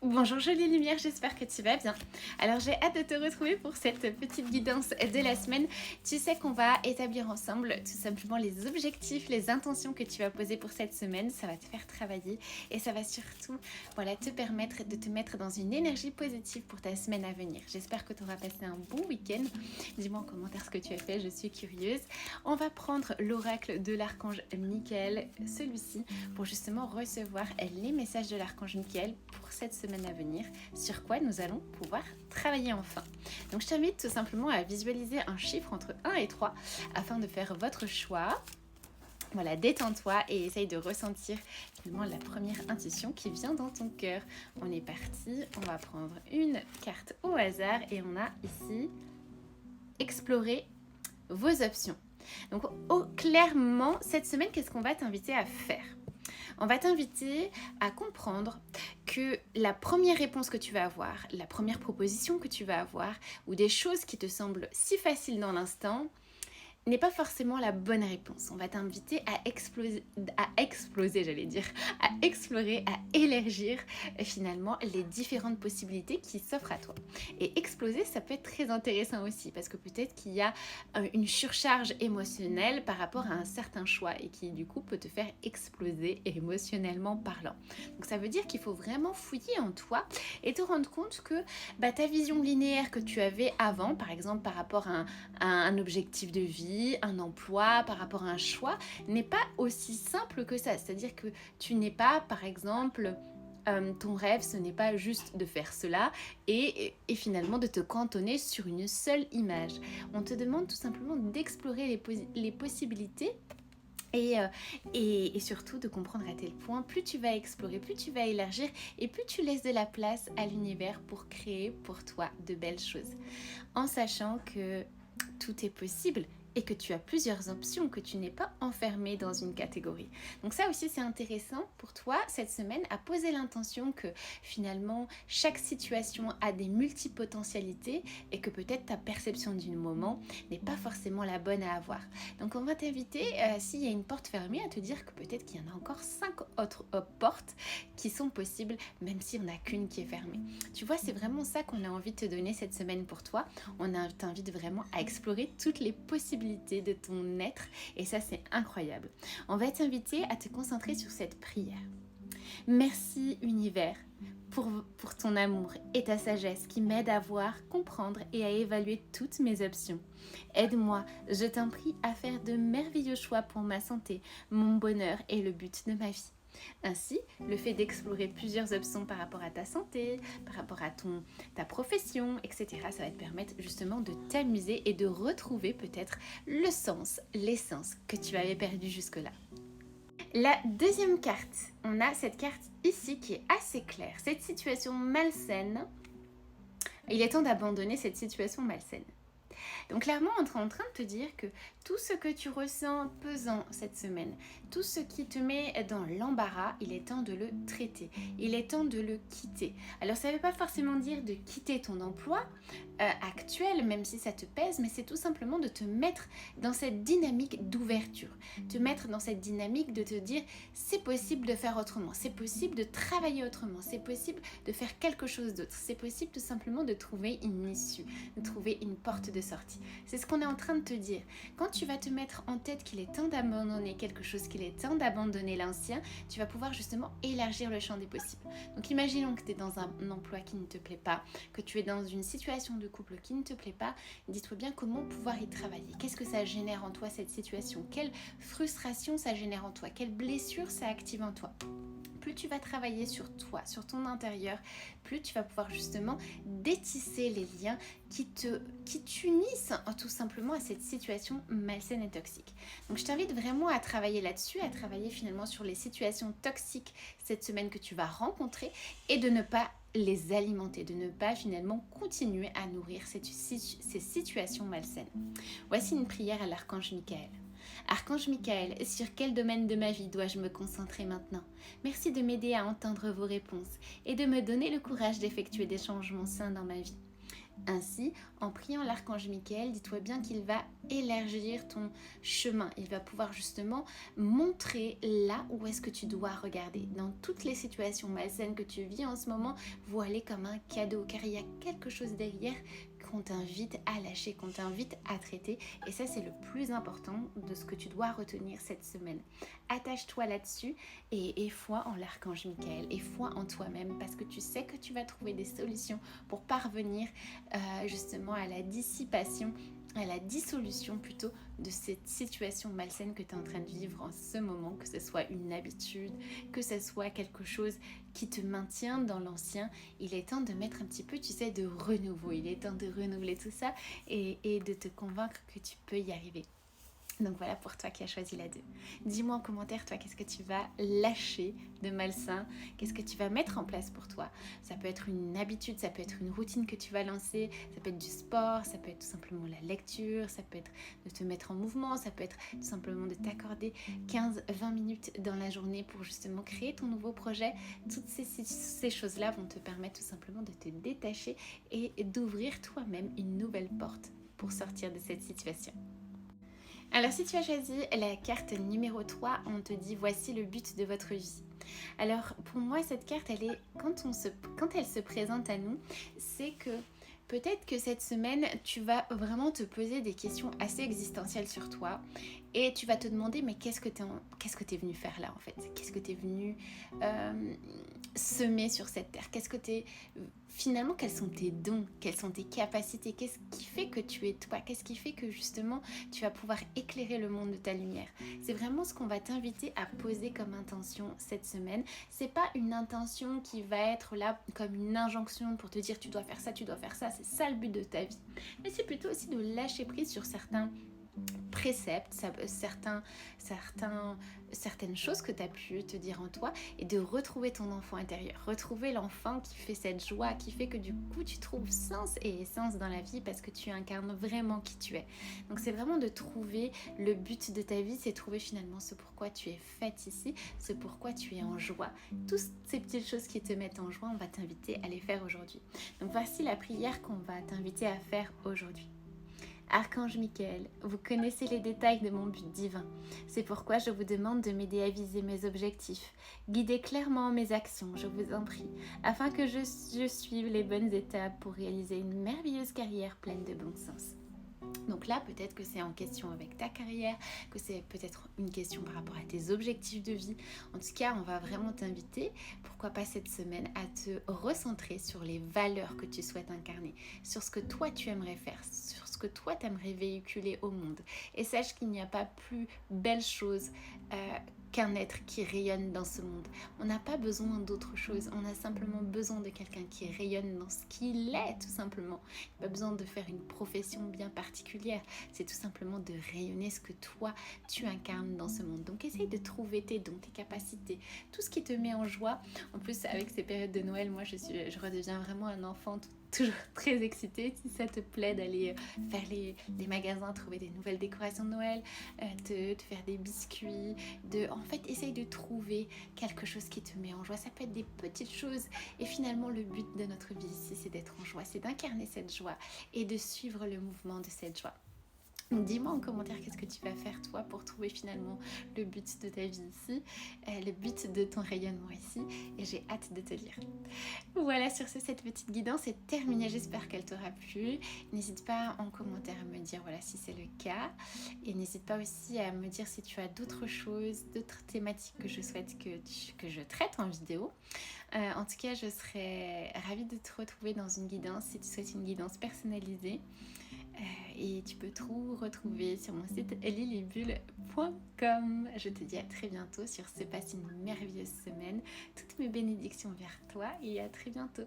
Bonjour jolie lumière, j'espère que tu vas bien. Alors j'ai hâte de te retrouver pour cette petite guidance de la semaine. Tu sais qu'on va établir ensemble tout simplement les objectifs, les intentions que tu vas poser pour cette semaine. Ça va te faire travailler et ça va surtout te permettre de te mettre dans une énergie positive pour ta semaine à venir. J'espère que tu auras passé un bon week-end. Dis-moi en commentaire ce que tu as fait, je suis curieuse. On va prendre l'oracle de l'archange Michael, celui-ci, pour justement recevoir les messages de l'archange Michael pour cette semaine à venir, sur quoi nous allons pouvoir travailler enfin. Donc je t'invite tout simplement à visualiser un chiffre entre 1 et 3 afin de faire votre choix. Voilà, détends-toi et essaye de ressentir finalement la première intuition qui vient dans ton cœur. On est parti, on va prendre une carte au hasard et on a ici explorer vos options. Donc clairement, cette semaine, qu'est-ce qu'on va t'inviter à faire ? On va t'inviter à comprendre que la première réponse que tu vas avoir, la première proposition que tu vas avoir, ou des choses qui te semblent si faciles dans l'instant, n'est pas forcément la bonne réponse. On va t'inviter à explorer, à élargir finalement les différentes possibilités qui s'offrent à toi. Et exploser, ça peut être très intéressant aussi parce que peut-être qu'il y a une surcharge émotionnelle par rapport à un certain choix et qui du coup peut te faire exploser émotionnellement parlant. Donc ça veut dire qu'il faut vraiment fouiller en toi et te rendre compte que ta vision linéaire que tu avais avant, par exemple par rapport à un objectif de vie, un emploi, par rapport à un choix, n'est pas aussi simple que ça. C'est-à-dire que tu n'es pas, par exemple, ton rêve, ce n'est pas juste de faire cela et finalement de te cantonner sur une seule image. On te demande tout simplement d'explorer les possibilités et surtout de comprendre à tel point, plus tu vas explorer, plus tu vas élargir et plus tu laisses de la place à l'univers pour créer pour toi de belles choses. En sachant que tout est possible et que tu as plusieurs options, que tu n'es pas enfermé dans une catégorie. Donc ça aussi c'est intéressant pour toi cette semaine à poser l'intention que finalement chaque situation a des multipotentialités et que peut-être ta perception du moment n'est pas forcément la bonne à avoir. Donc on va t'inviter, s'il y a une porte fermée, à te dire que peut-être qu'il y en a encore 5 autres portes qui sont possibles même s'il n'y en a qu'une qui est fermée. Tu vois, c'est vraiment ça qu'on a envie de te donner cette semaine pour toi. On t'invite vraiment à explorer toutes les possibilités de ton être et ça c'est incroyable. On va t'inviter à te concentrer sur cette prière. Merci univers pour ton amour et ta sagesse qui m'aide à voir, comprendre et à évaluer toutes mes options. Aide-moi, je t'en prie, à faire de merveilleux choix pour ma santé, mon bonheur et le but de ma vie. Ainsi, le fait d'explorer plusieurs options par rapport à ta santé, par rapport à ta profession, etc., ça va te permettre justement de t'amuser et de retrouver peut-être le sens, l'essence que tu avais perdu jusque-là. La deuxième carte, on a cette carte ici qui est assez claire. Cette situation malsaine, il est temps d'abandonner cette situation malsaine. Donc clairement, on est en train de te dire que tout ce que tu ressens pesant cette semaine, tout ce qui te met dans l'embarras, il est temps de le traiter, il est temps de le quitter. Alors ça ne veut pas forcément dire de quitter ton emploi actuel, même si ça te pèse, mais c'est tout simplement de te mettre dans cette dynamique d'ouverture, te mettre dans cette dynamique de te dire c'est possible de faire autrement, c'est possible de travailler autrement, c'est possible de faire quelque chose d'autre, c'est possible tout simplement de trouver une issue, de trouver une porte de sortie. C'est ce qu'on est en train de te dire. Quand tu vas te mettre en tête qu'il est temps d'abandonner quelque chose, qu'il est temps d'abandonner l'ancien, tu vas pouvoir justement élargir le champ des possibles. Donc imaginons que tu es dans un emploi qui ne te plaît pas, que tu es dans une situation de couple qui ne te plaît pas, dis-toi bien comment pouvoir y travailler. Qu'est-ce que ça génère en toi cette situation ? Quelle frustration ça génère en toi ? Quelle blessure ça active en toi ? Plus tu vas travailler sur toi, sur ton intérieur, plus tu vas pouvoir justement détisser les liens qui t'unissent tout simplement à cette situation malsaine et toxique. Donc je t'invite vraiment à travailler là-dessus, à travailler finalement sur les situations toxiques cette semaine que tu vas rencontrer et de ne pas les alimenter, de ne pas finalement continuer à nourrir ces situations malsaines. Voici une prière à l'archange Michael. Archange Michael, sur quel domaine de ma vie dois-je me concentrer maintenant ? Merci de m'aider à entendre vos réponses et de me donner le courage d'effectuer des changements sains dans ma vie. Ainsi, en priant l'archange Michael, dis-toi bien qu'il va élargir ton chemin. Il va pouvoir justement montrer là où est-ce que tu dois regarder. Dans toutes les situations malsaines que tu vis en ce moment, voilées comme un cadeau, car il y a quelque chose derrière qu'on t'invite à lâcher, qu'on t'invite à traiter. Et ça, c'est le plus important de ce que tu dois retenir cette semaine. Attache-toi là-dessus et foi en l'archange Michael, et foi en toi-même, parce que tu sais que tu vas trouver des solutions pour parvenir justement à la dissipation, à la dissolution plutôt de cette situation malsaine que tu es en train de vivre en ce moment, que ce soit une habitude, que ce soit quelque chose qui te maintient dans l'ancien. Il est temps de mettre un petit peu, tu sais, de renouveau. Il est temps de renouveler tout ça et de te convaincre que tu peux y arriver. Donc voilà pour toi qui as choisi la 2. Dis-moi en commentaire, toi, qu'est-ce que tu vas lâcher de malsain? Qu'est-ce que tu vas mettre en place pour toi? Ça peut être une habitude, ça peut être une routine que tu vas lancer, ça peut être du sport, ça peut être tout simplement la lecture, ça peut être de te mettre en mouvement, ça peut être tout simplement de t'accorder 15-20 minutes dans la journée pour justement créer ton nouveau projet. Toutes ces choses-là vont te permettre tout simplement de te détacher et d'ouvrir toi-même une nouvelle porte pour sortir de cette situation. Alors si tu as choisi la carte numéro 3, on te dit voici le but de votre vie. Alors pour moi cette carte, quand elle se présente à nous, c'est que peut-être que cette semaine, tu vas vraiment te poser des questions assez existentielles sur toi et tu vas te demander mais qu'est-ce que tu es venu faire là en fait? Qu'est-ce que tu es venu semer sur cette terre? Finalement, quels sont tes dons? Quelles sont tes capacités? Qu'est-ce qui fait que tu es toi? Qu'est-ce qui fait que justement tu vas pouvoir éclairer le monde de ta lumière? C'est vraiment ce qu'on va t'inviter à poser comme intention cette semaine. C'est pas une intention qui va être là comme une injonction pour te dire tu dois faire ça, c'est ça le but de ta vie. Mais c'est plutôt aussi de lâcher prise sur certains préceptes, certaines choses que tu as pu te dire en toi et de retrouver ton enfant intérieur, retrouver l'enfant qui fait cette joie, qui fait que du coup tu trouves sens et essence dans la vie parce que tu incarnes vraiment qui tu es. Donc c'est vraiment de trouver le but de ta vie, c'est trouver finalement ce pourquoi tu es faite ici, ce pourquoi tu es en joie. Toutes ces petites choses qui te mettent en joie, on va t'inviter à les faire aujourd'hui. Donc voici la prière qu'on va t'inviter à faire aujourd'hui. Archange Michael, vous connaissez les détails de mon but divin. C'est pourquoi je vous demande de m'aider à viser mes objectifs. Guidez clairement mes actions, je vous en prie, afin que je suive les bonnes étapes pour réaliser une merveilleuse carrière pleine de bon sens. Donc là, peut-être que c'est en question avec ta carrière, que c'est peut-être une question par rapport à tes objectifs de vie. En tout cas, on va vraiment t'inviter, pourquoi pas cette semaine, à te recentrer sur les valeurs que tu souhaites incarner, sur ce que toi tu aimerais faire, sur ce que toi tu aimerais véhiculer au monde. Et sache qu'il n'y a pas plus belle chose qu'un être qui rayonne dans ce monde. On n'a pas besoin d'autre chose, on a simplement besoin de quelqu'un qui rayonne dans ce qu'il est, tout simplement. Il n'y a pas besoin de faire une profession bien particulière, c'est tout simplement de rayonner ce que toi, tu incarnes dans ce monde. Donc essaye de trouver tes dons, tes capacités, tout ce qui te met en joie. En plus, avec ces périodes de Noël, moi, je redeviens vraiment un enfant toujours très excitée. Si ça te plaît d'aller faire les magasins, trouver des nouvelles décorations de Noël, de faire des biscuits, en fait, essaye de trouver quelque chose qui te met en joie. Ça peut être des petites choses. Et finalement, le but de notre vie ici, c'est d'être en joie, c'est d'incarner cette joie et de suivre le mouvement de cette joie. Dis-moi en commentaire qu'est-ce que tu vas faire toi pour trouver finalement le but de ta vie ici, le but de ton rayonnement ici, et j'ai hâte de te lire. Voilà, sur ce, cette petite guidance est terminée, j'espère qu'elle t'aura plu. N'hésite pas en commentaire à me dire voilà si c'est le cas, et n'hésite pas aussi à me dire si tu as d'autres choses, d'autres thématiques que je souhaite que je traite en vidéo. En tout cas, je serais ravie de te retrouver dans une guidance si tu souhaites une guidance personnalisée. Et tu peux tout retrouver sur mon site lilibule.com. Je te dis à très bientôt. Sur ce, passe une merveilleuse semaine. Toutes mes bénédictions vers toi et à très bientôt.